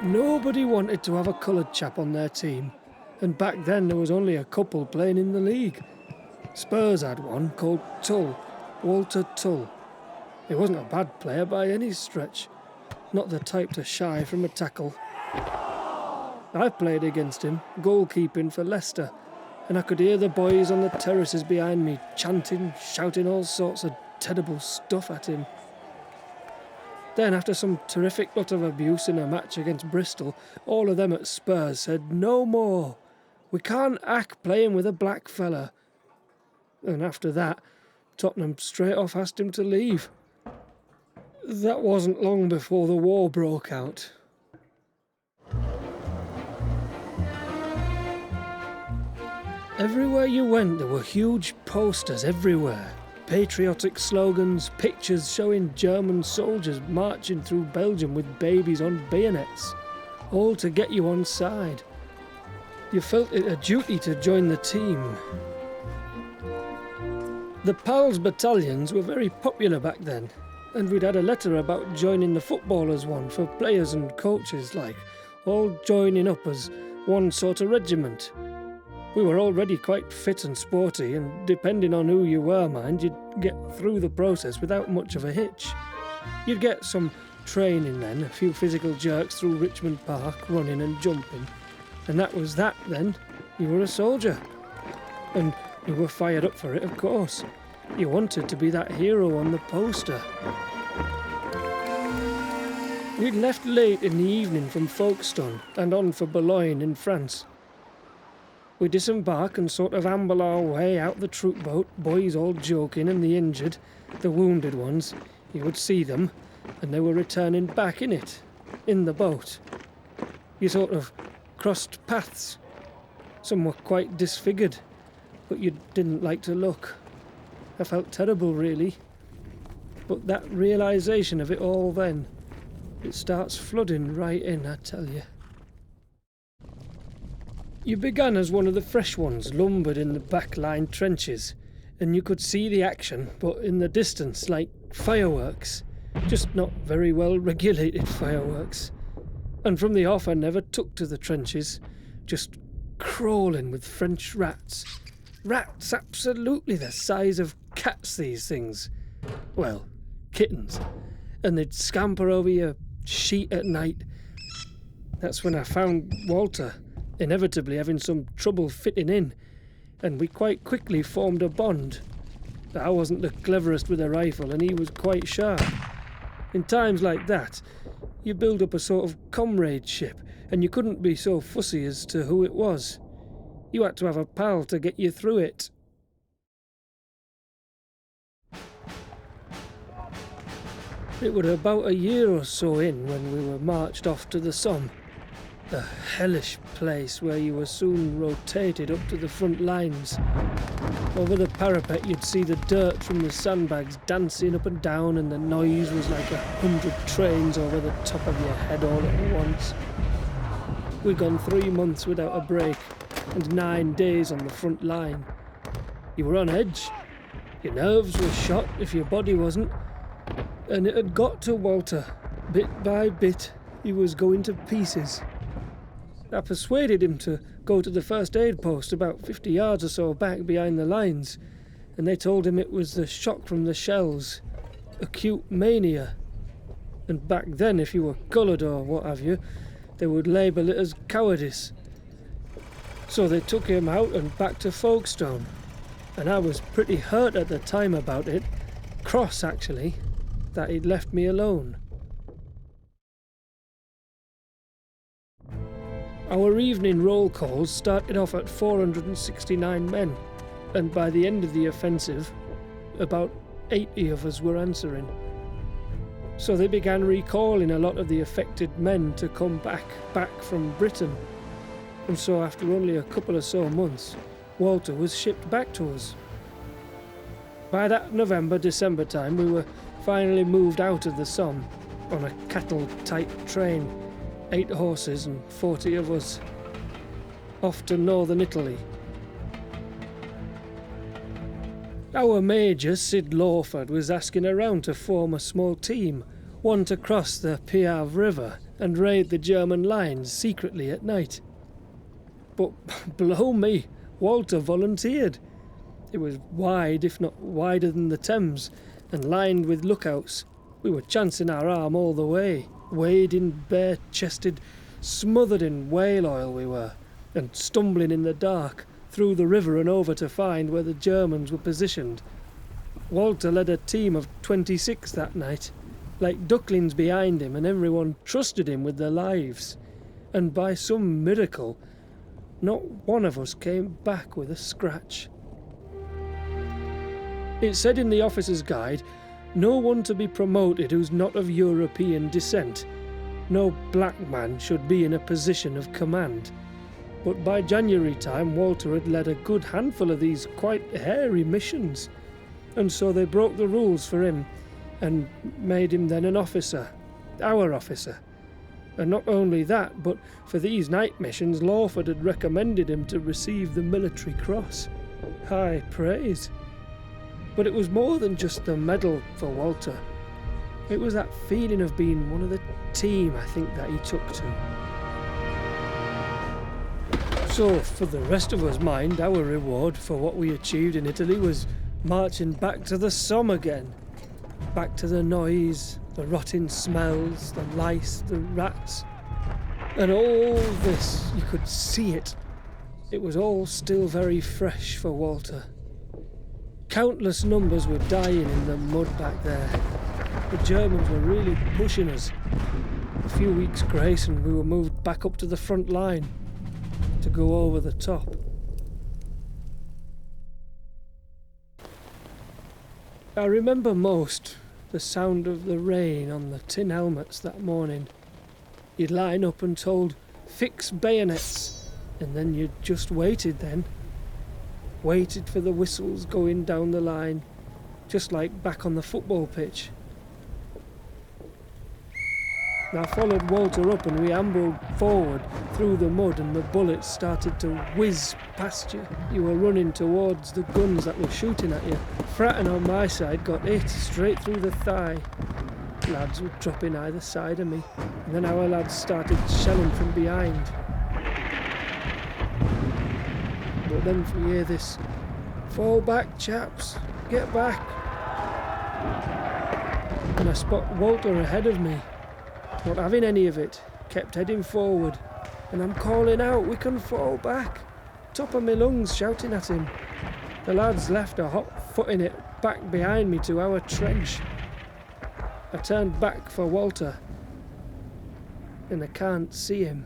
Nobody wanted to have a coloured chap on their team, and back then there was only a couple playing in the league. Spurs had one called Tull, Walter Tull. He wasn't a bad player by any stretch, not the type to shy from a tackle. I played against him, goalkeeping for Leicester, and I could hear the boys on the terraces behind me chanting, shouting all sorts of terrible stuff at him. Then, after some terrific lot of abuse in a match against Bristol, all of them at Spurs said, "No more. We can't act playing with a black fella." And after that, Tottenham straight off asked him to leave. That wasn't long before the war broke out. Everywhere you went, there were huge posters everywhere. Patriotic slogans, pictures showing German soldiers marching through Belgium with babies on bayonets, all to get you on side. You felt it a duty to join the team. The Pals battalions were very popular back then, and we'd had a letter about joining the footballers one for players and coaches, all joining up as one sort of regiment. We were already quite fit and sporty, and depending on who you were, mind, you'd get through the process without much of a hitch. You'd get some training then, a few physical jerks through Richmond Park, running and jumping. And that was that then. You were a soldier. And you were fired up for it, of course. You wanted to be that hero on the poster. We'd left late in the evening from Folkestone and on for Boulogne in France. We disembark and sort of amble our way out the troop boat, boys all joking, and the injured, the wounded ones, you would see them, and they were returning back in it, in the boat. You sort of crossed paths. Some were quite disfigured, but you didn't like to look. I felt terrible, really. But that realisation of it all then, it starts flooding right in, I tell you. You began as one of the fresh ones, lumbered in the back-line trenches, and you could see the action, but in the distance, like fireworks, just not very well regulated fireworks. And from the off I never took to the trenches, just crawling with French rats. Rats absolutely the size of cats, these things. Well, kittens. And they'd scamper over your sheet at night. That's when I found Walter, inevitably having some trouble fitting in, and we quite quickly formed a bond. I wasn't the cleverest with a rifle, and he was quite sharp. In times like that, you build up a sort of comradeship, and you couldn't be so fussy as to who it was. You had to have a pal to get you through it. It was about a year or so in when we were marched off to the Somme. A hellish place where you were soon rotated up to the front lines. Over the parapet you'd see the dirt from the sandbags dancing up and down, and the noise was like 100 trains over the top of your head all at once. We'd gone 3 months without a break, and 9 days on the front line. You were on edge. Your nerves were shot if your body wasn't. And it had got to Walter. Bit by bit, he was going to pieces. I persuaded him to go to the first aid post about 50 yards or so back behind the lines, and they told him it was the shock from the shells, acute mania. And back then, if you were coloured or what have you, they would label it as cowardice. So they took him out and back to Folkestone, and I was pretty hurt at the time about it, cross actually, that he'd left me alone. Our evening roll calls started off at 469 men, and by the end of the offensive, about 80 of us were answering. So they began recalling a lot of the affected men to come back from Britain. And so after only a couple or so months, Walter was shipped back to us. By that November-December time, we were finally moved out of the Somme on a cattle-type train. 8 horses and 40 of us, off to northern Italy. Our major, Sid Lawford, was asking around to form a small team, one to cross the Piave River and raid the German lines secretly at night. But blow me, Walter volunteered. It was wide, if not wider than the Thames, and lined with lookouts. We were chancing our arm all the way, wading bare-chested, smothered in whale oil we were, and stumbling in the dark, through the river and over to find where the Germans were positioned. Walter led a team of 26 that night, like ducklings behind him, and everyone trusted him with their lives. And by some miracle, not one of us came back with a scratch. It said in the officer's guide, no one to be promoted who's not of European descent. No black man should be in a position of command. But by January time, Walter had led a good handful of these quite hairy missions, and so they broke the rules for him and made him then an officer, our officer. And not only that, but for these night missions, Lawford had recommended him to receive the Military Cross. High praise. But it was more than just the medal for Walter. It was that feeling of being one of the team, I think, that he took to. So, for the rest of us, mind, our reward for what we achieved in Italy was marching back to the Somme again. Back to the noise, the rotting smells, the lice, the rats. And all this, you could see it. It was all still very fresh for Walter. Countless numbers were dying in the mud back there. The Germans were really pushing us. A few weeks' grace and we were moved back up to the front line to go over the top. I remember most the sound of the rain on the tin helmets that morning. You'd line up and told, fix bayonets, and then you just waited then. Waited for the whistles going down the line, just like back on the football pitch. I followed Walter up and we ambled forward through the mud and the bullets started to whiz past you. You were running towards the guns that were shooting at you. Fratton on my side got hit straight through the thigh. Lads were dropping either side of me, and then our lads started shelling from behind. But then we hear this, fall back chaps, get back. And I spot Walter ahead of me. Not having any of it, kept heading forward, and I'm calling out, we can fall back. Top of my lungs shouting at him. The lads left a hot footing it back behind me to our trench. I turned back for Walter, and I can't see him.